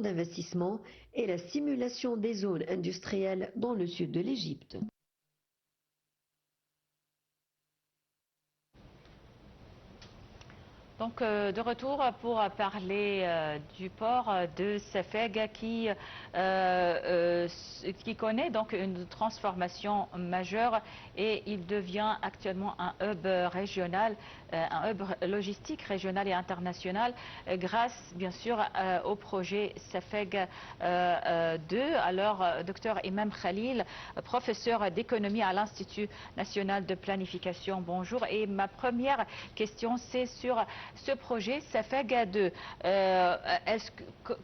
d'investissement et la simulation des zones industrielles dans le sud de l'Égypte. Donc, de retour pour parler du port de Safeg qui connaît donc une transformation majeure et il devient actuellement un hub régional, un hub logistique régional et international grâce bien sûr au projet Safeg 2. Alors, docteur Imam Khalil, professeur d'économie à l'Institut national de planification, bonjour. Et ma première question, c'est sur ce projet Safeg 2.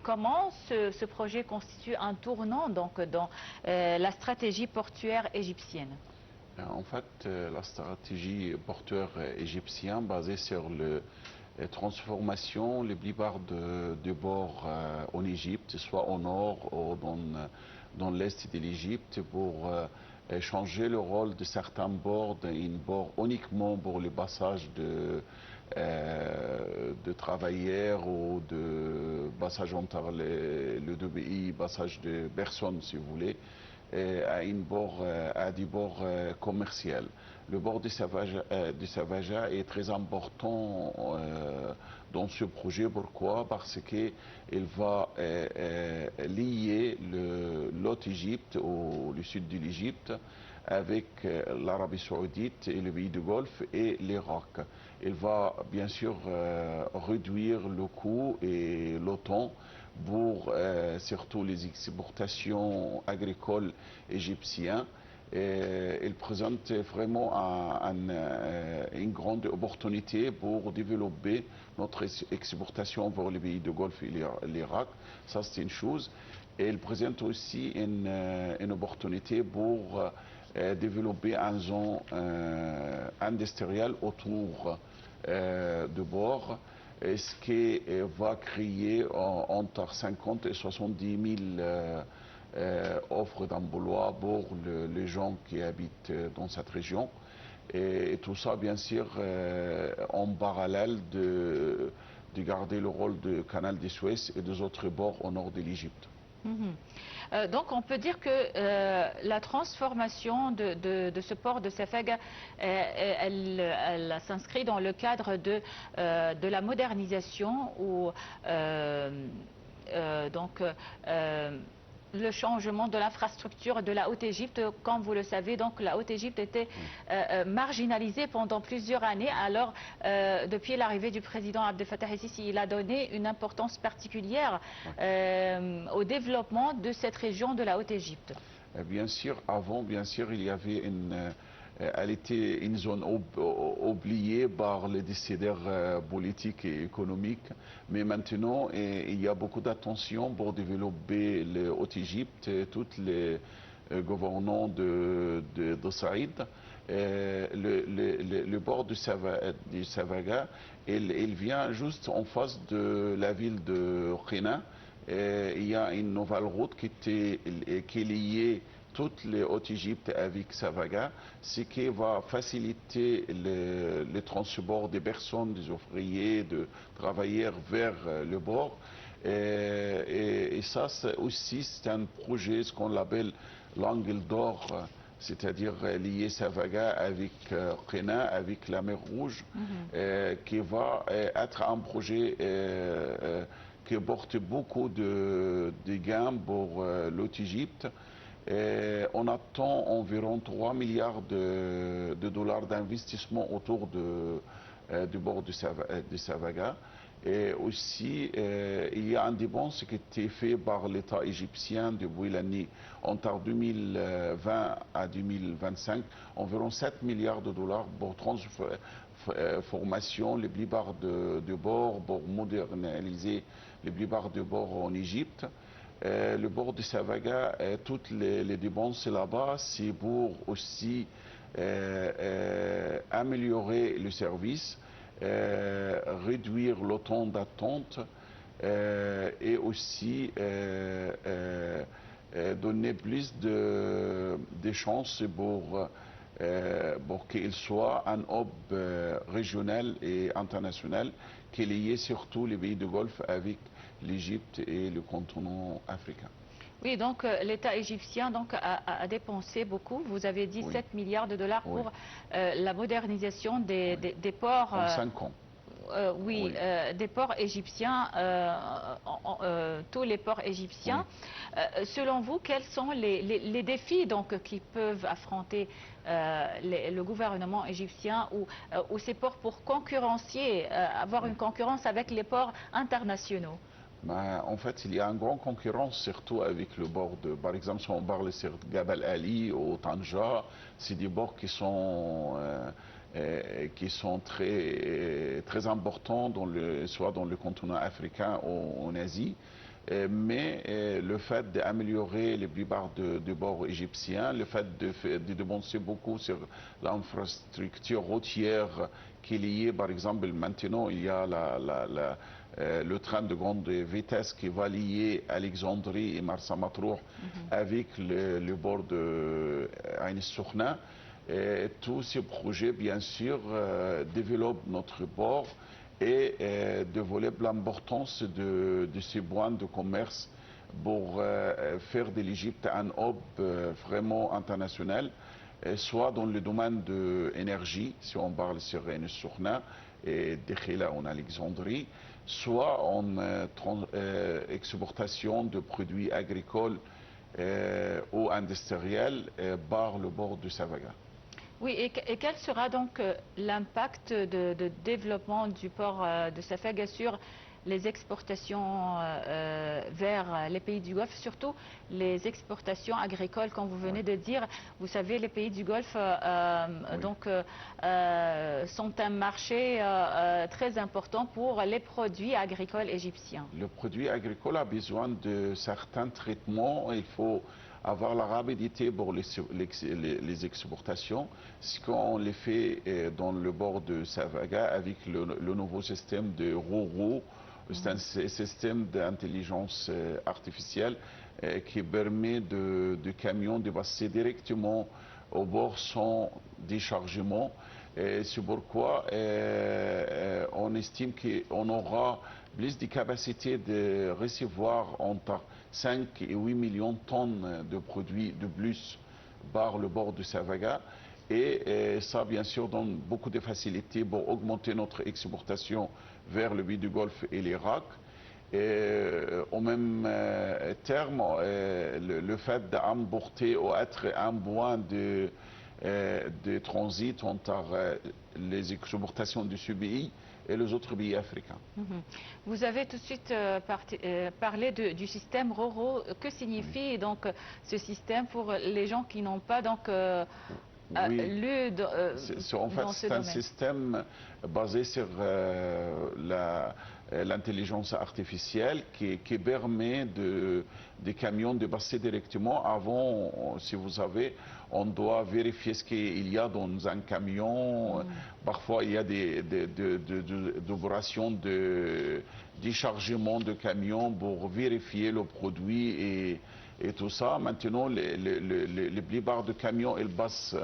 Comment ce projet constitue un tournant donc, dans la stratégie portuaire égyptienne? En fait, la stratégie portuaire égyptienne basée sur la transformation les plupart de bords en Égypte, soit au nord ou dans l'est de l'Égypte, pour changer le rôle de certains bords d'un bord uniquement pour le passage de travailleurs ou de passage entre les deux pays, passage de personnes si vous voulez, à des bords commerciaux. Le bord de Savaja est très important dans ce projet. Pourquoi? Parce qu'il va lier l'Haute-Égypte, ou le sud de l'Égypte, avec l'Arabie Saoudite et le pays du Golfe et l'Irak. Il va bien sûr réduire le coût et le temps pour surtout les exportations agricoles égyptiennes. Il présente vraiment une grande opportunité pour développer notre exportation vers les pays du Golfe et l'Irak. Ça, c'est une chose. Et il présente aussi une opportunité pour développer une zone industrielle autour de bord, ce qui va créer entre 50 et 70 000 offres d'emploi pour les gens qui habitent dans cette région. Et tout ça, bien sûr, en parallèle de garder le rôle de canal de Suez et des autres bords au nord de l'Égypte. Donc on peut dire que la transformation de ce port de Safeg, elle s'inscrit dans le cadre de la modernisation ou le changement de l'infrastructure de la Haute-Égypte. Comme vous le savez, donc la Haute-Égypte était marginalisée pendant plusieurs années. Alors, depuis l'arrivée du président Abdel Fattah el-Sisi, il a donné une importance particulière au développement de cette région de la Haute-Égypte. Bien sûr, avant, bien sûr, il y avait elle était une zone oubliée par les décideurs politiques et économiques. Mais maintenant, il y a beaucoup d'attention pour développer le Haute-Égypte, tous les gouvernants de Saïd. Le bord du Savaga, il vient juste en face de la ville de Khina. Il y a une nouvelle route qui est liée toute les Haute-Égypte avec Savaga, ce qui va faciliter le transport des personnes, des ouvriers, des travailleurs vers le bord. Et ça, aussi, c'est un projet, ce qu'on appelle l'angle d'or, c'est-à-dire lier Savaga avec Qena, avec la mer Rouge, qui va être un projet qui porte beaucoup de gains pour l'Haute-Égypte. On attend environ 3 milliards de dollars d'investissement autour du bord de Savaga. Et aussi, il y a une dépense qui a été faite par l'État égyptien depuis l'année entre 2020 à 2025, environ 7 milliards de dollars pour transformation les plupart de bords, pour moderniser les plupart de bords en Égypte. Le bord de Savaga, toutes les dépenses là-bas, c'est pour aussi améliorer le service, réduire le temps d'attente et aussi donner plus de chances pour qu'il soit un hub régional et international qui est lié surtout les pays du Golfe avec l'Égypte et le continent africain. Oui, donc l'État égyptien donc, a dépensé beaucoup. Vous avez dit 7 milliards de dollars pour la modernisation des ports. En 5 ans. Oui, des ports égyptiens, tous les ports égyptiens. Selon vous, quels sont les défis donc, qui peuvent affronter le gouvernement égyptien ou ces ports pour concurrencier, avoir une concurrence avec les ports internationaux? En fait, il y a une grande concurrence, surtout avec le bord de, par exemple, si on parle sur Gabal Ali ou Tanja, c'est des bords qui sont très importants, soit dans le continent africain ou en Asie. Mais le fait d'améliorer les plupart des bords égyptiens, le fait de dépenser beaucoup sur l'infrastructure routière qui est liée, par exemple, maintenant, il y a le train de grande vitesse qui va lier Alexandrie et Marsa Matruh avec le bord de Ain Sokhna. Tous ces projets, bien sûr, développent notre port et développent l'importance de ces points de commerce pour faire de l'Égypte un hub vraiment international, soit dans le domaine de l'énergie, si on parle sur Ain Sokhna et Dekhila en Alexandrie, soit en exportation de produits agricoles ou industriels par le bord du Savaga. Oui, et quel sera donc l'impact de développement du port de Safaga sur les exportations vers les pays du Golfe, surtout les exportations agricoles, comme vous venez de dire. Vous savez, les pays du Golfe donc, sont un marché très important pour les produits agricoles égyptiens. Le produit agricole a besoin de certains traitements. Il faut avoir la rapidité pour les exportations, ce qu'on les fait dans le bord de Savaga avec le nouveau système de RORO. C'est un système d'intelligence artificielle qui permet de camions de passer directement au bord sans déchargement. C'est pourquoi on estime qu'on aura plus de capacité de recevoir entre 5 et 8 millions de tonnes de produits de plus par le bord de Savaga. Et ça, bien sûr, donne beaucoup de facilité pour augmenter notre exportation vers le pays du Golfe et l'Irak. Au même terme, le fait d'emporter ou être un point de transit entre les exportations de ce pays et les autres pays africains. Vous avez tout de suite parlé du système RORO. Que signifie donc ce système pour les gens qui n'ont pas donc lu en fait, c'est un système basé sur l'intelligence artificielle qui permet des camions de passer directement. Avant, si vous savez, on doit vérifier ce qu'il y a dans un camion. Parfois, il y a des opérations de déchargement de camions pour vérifier le produit et tout ça. Maintenant, les plupart des camions, ils passent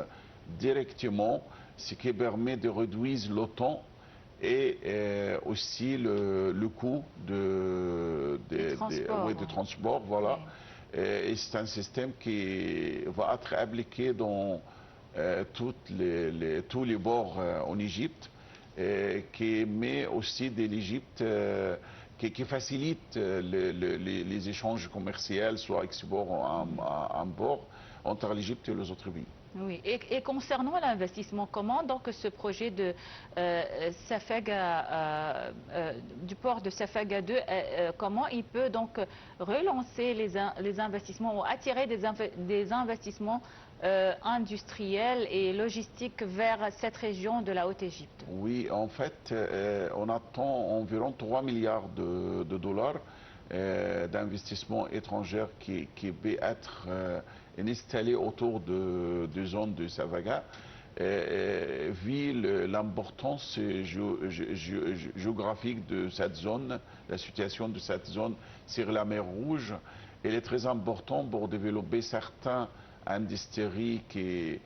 directement, ce qui permet de réduire le temps et aussi le coût de transport. Voilà. Et c'est un système qui va être appliqué dans tous les bords en Égypte, qui met aussi de l'Égypte, qui facilite les échanges commerciaux, soit export en bord, entre l'Égypte et les autres pays. Oui, et concernant l'investissement, comment donc ce projet de Safaga, du port de Safaga 2, comment il peut donc relancer les investissements ou attirer des investissements industriels et logistiques vers cette région de la Haute-Égypte? Oui, en fait, on attend environ 3 milliards de dollars d'investissements étrangers qui peut être installés autour de zone de Savaga. Vu l'importance géographique de cette zone, la situation de cette zone sur la mer Rouge, il est très important pour développer certaines industries qui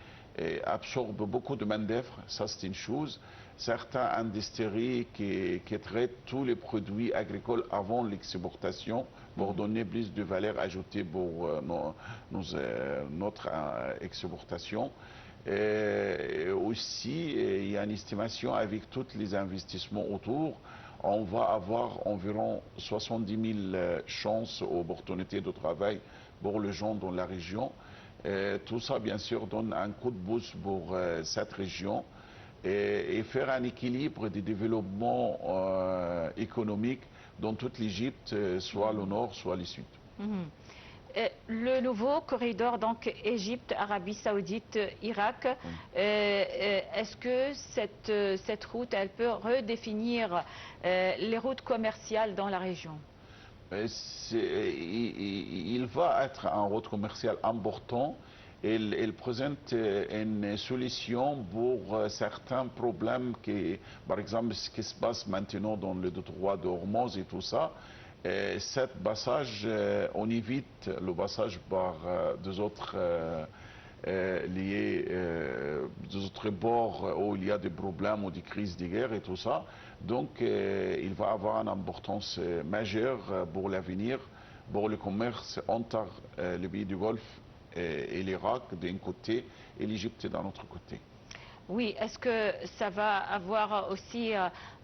absorbent beaucoup de main-d'œuvre, ça c'est une chose. certaines industries qui traitent tous les produits agricoles avant l'exportation pour donner plus de valeur ajoutée pour notre exportation. Et aussi, il y a une estimation avec tous les investissements autour. On va avoir environ 70 000 chances, opportunités de travail pour les gens dans la région. Tout ça, bien sûr, donne un coup de boost pour cette région et faire un équilibre du développement économique dans toute l'Égypte, soit le nord, soit le sud. Le nouveau corridor, donc Égypte, Arabie Saoudite, Irak, est-ce que cette route, elle peut redéfinir les routes commerciales dans la région? Il va être un route commerciale important. Il présente une solution pour certains problèmes qui, par exemple, ce qui se passe maintenant dans le détroit de Hormuz et tout ça. Cet passage, on évite le passage par deux autres deux autres bords où il y a des problèmes ou des crises de guerre et tout ça. Donc, il va avoir une importance majeure pour l'avenir, pour le commerce entre les pays du Golfe et l'Irak d'un côté et l'Égypte d'un autre côté. Oui, est-ce que ça va avoir aussi,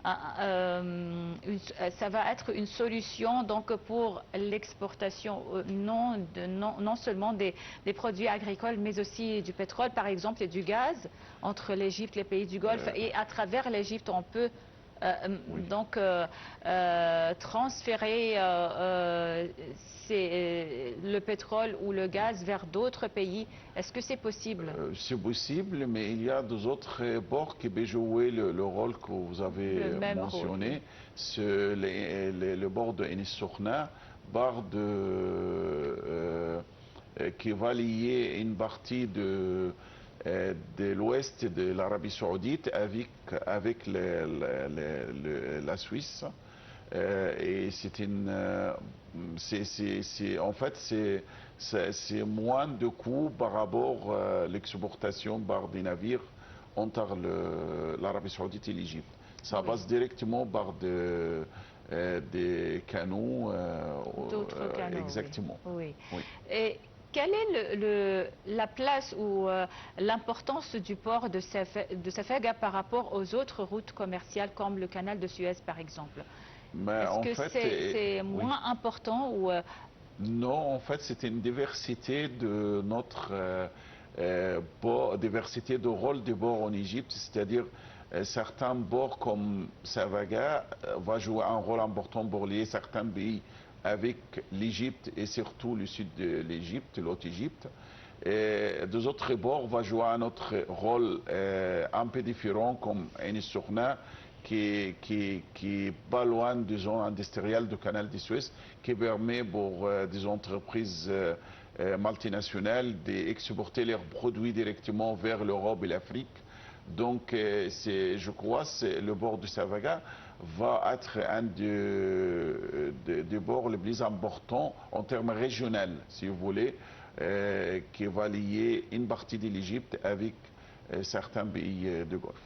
ça va être une solution donc pour l'exportation non seulement des produits agricoles, mais aussi du pétrole, par exemple, et du gaz entre l'Égypte et les pays du Golfe, et à travers l'Égypte, on peut oui. Donc transférer le pétrole ou le gaz vers d'autres pays. Est-ce que c'est possible? C'est possible, mais il y a deux autres ports qui peuvent jouer le rôle que vous avez mentionné. C'est le bord de Enis Sokhna, qui va lier une partie de l'ouest de l'Arabie Saoudite avec la Suisse. Et en fait, c'est moins de coûts par rapport à l'exportation par des navires entre l'Arabie Saoudite et l'Égypte. Ça passe directement par des canaux. D'autres canaux. Exactement. Oui. Oui. Et quelle est la place ou l'importance du port de Safaga par rapport aux autres routes commerciales comme le canal de Suez par exemple? Est-ce que c'est moins important ou Non, en fait, c'est une diversité de notre diversité de rôle des ports en Égypte, c'est-à-dire certains ports comme Safaga va jouer un rôle important pour lier certains pays avec l'Égypte et surtout le sud de l'Égypte, l'autre Égypte. Et deux autres bords vont jouer un autre rôle un peu différent comme Enis Sokhna qui est pas loin des zones industrielles du canal de Suez qui permet pour des entreprises multinationales d'exporter leurs produits directement vers l'Europe et l'Afrique. Donc je crois que le bord de Safaga va être un des bords les plus importants en termes régionaux, si vous voulez, qui va lier une partie de l'Égypte avec certains pays du Golfe.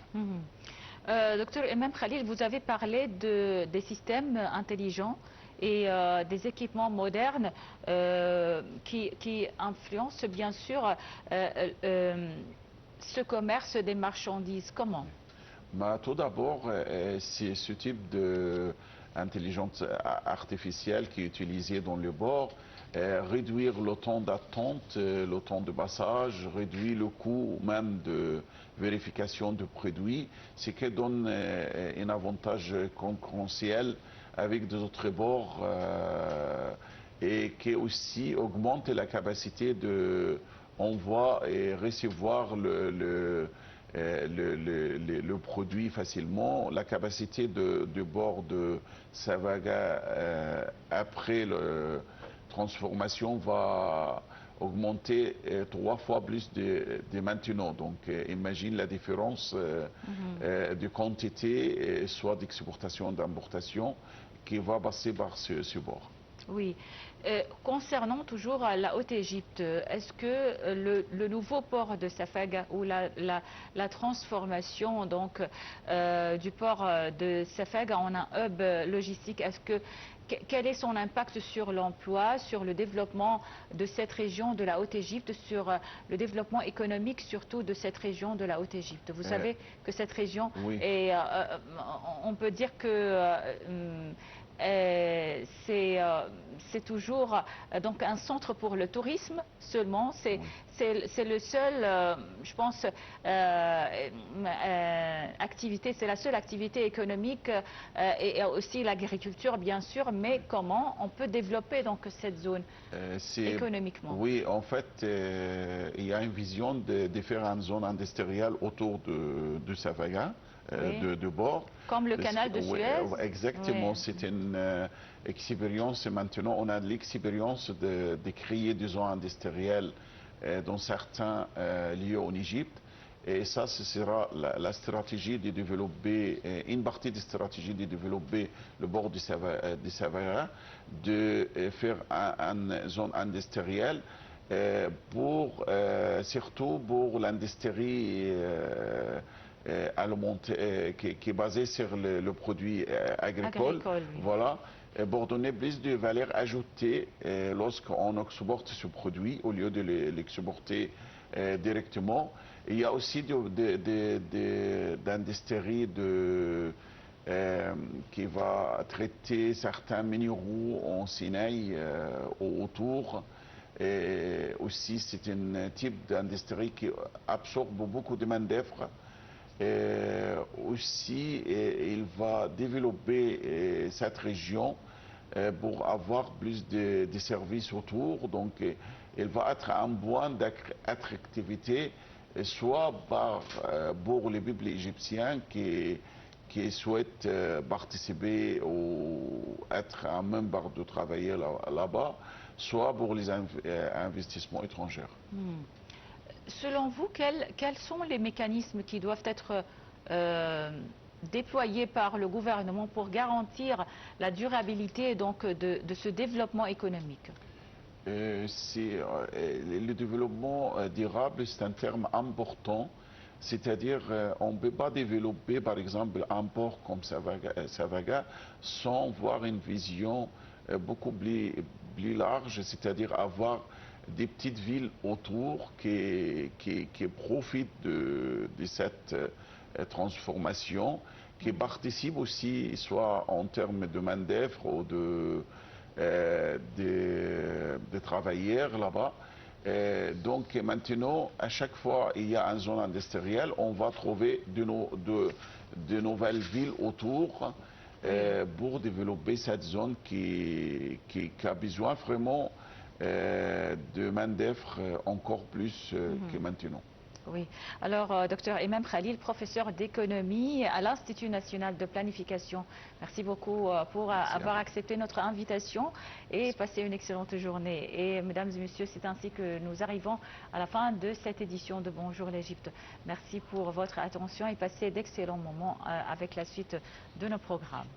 Docteur Imam Khalil, vous avez parlé des systèmes intelligents et des équipements modernes qui influencent bien sûr ce commerce des marchandises. Comment? Tout d'abord, c'est ce type d'intelligence artificielle qui est utilisé dans le bord, réduire le temps d'attente, le temps de passage, réduire le coût même de vérification de produits, ce qui donne un avantage concurrentiel avec des autres bords et qui aussi augmente la capacité de envoi et recevoir le produit facilement. La capacité de bord de Safaga après la transformation va augmenter 3 fois plus de maintenant. Donc imagine la différence de quantité, soit d'exportation, d'importation, qui va passer par ce bord. Oui. Concernant toujours la Haute-Égypte, est-ce que le nouveau port de Safaga ou la transformation donc du port de Safaga en un hub logistique, quel est son impact sur l'emploi, sur le développement de cette région de la Haute-Égypte, sur le développement économique surtout de cette région de la Haute-Égypte? Vous savez que cette région est, on peut dire que c'est toujours donc un centre pour le tourisme seulement. C'est le seul, je pense, activité, c'est la seule activité économique et aussi l'agriculture bien sûr. Mais comment on peut développer donc cette zone économiquement? Oui, en fait, il y a une vision de différentes zones industrielles autour de Safaga. De bord. Comme le canal de Suez. Exactement, c'est une expérience. Maintenant, on a l'expérience de créer des zones industrielles dans certains lieux en Égypte. Et ça, ce sera la stratégie de développer, une partie de la stratégie de développer le bord du Sahara, de faire une zone industrielle surtout pour l'industrie qui est basé sur le produit agricole. Voilà, pour donner plus de valeur ajoutée lorsqu'on exporte ce produit au lieu de l'exporter directement. Il y a aussi d'industrie qui va traiter certains minéraux en Sinaï autour. Et aussi, c'est un type d'industrie qui absorbe beaucoup de main-d'œuvre. Aussi, il va développer cette région pour avoir plus de services autour. Donc, il va être un point d'attractivité, soit pour les peuples égyptiens qui souhaitent participer ou être un membre de travailler là-bas, soit pour les investissements étrangers. Selon vous, quels sont les mécanismes qui doivent être déployés par le gouvernement pour garantir la durabilité donc, de ce développement économique? Le développement durable, c'est un terme important. C'est-à-dire, on ne peut pas développer, par exemple, un port comme Safaga sans avoir une vision beaucoup plus large, c'est-à-dire avoir des petites villes autour qui profitent de cette transformation, qui participent aussi, soit en termes de main-d'œuvre ou de travailleurs là-bas. Donc maintenant, à chaque fois il y a une zone industrielle, on va trouver de nouvelles villes autour pour développer cette zone qui a besoin vraiment de main-d'œuvre encore plus que maintenant. Oui. Alors, docteur Imam Khalil, professeur d'économie à l'Institut national de planification, merci beaucoup pour avoir accepté notre invitation et passé une excellente journée. Et mesdames et messieurs, c'est ainsi que nous arrivons à la fin de cette édition de Bonjour l'Égypte. Merci pour votre attention et passez d'excellents moments avec la suite de nos programmes.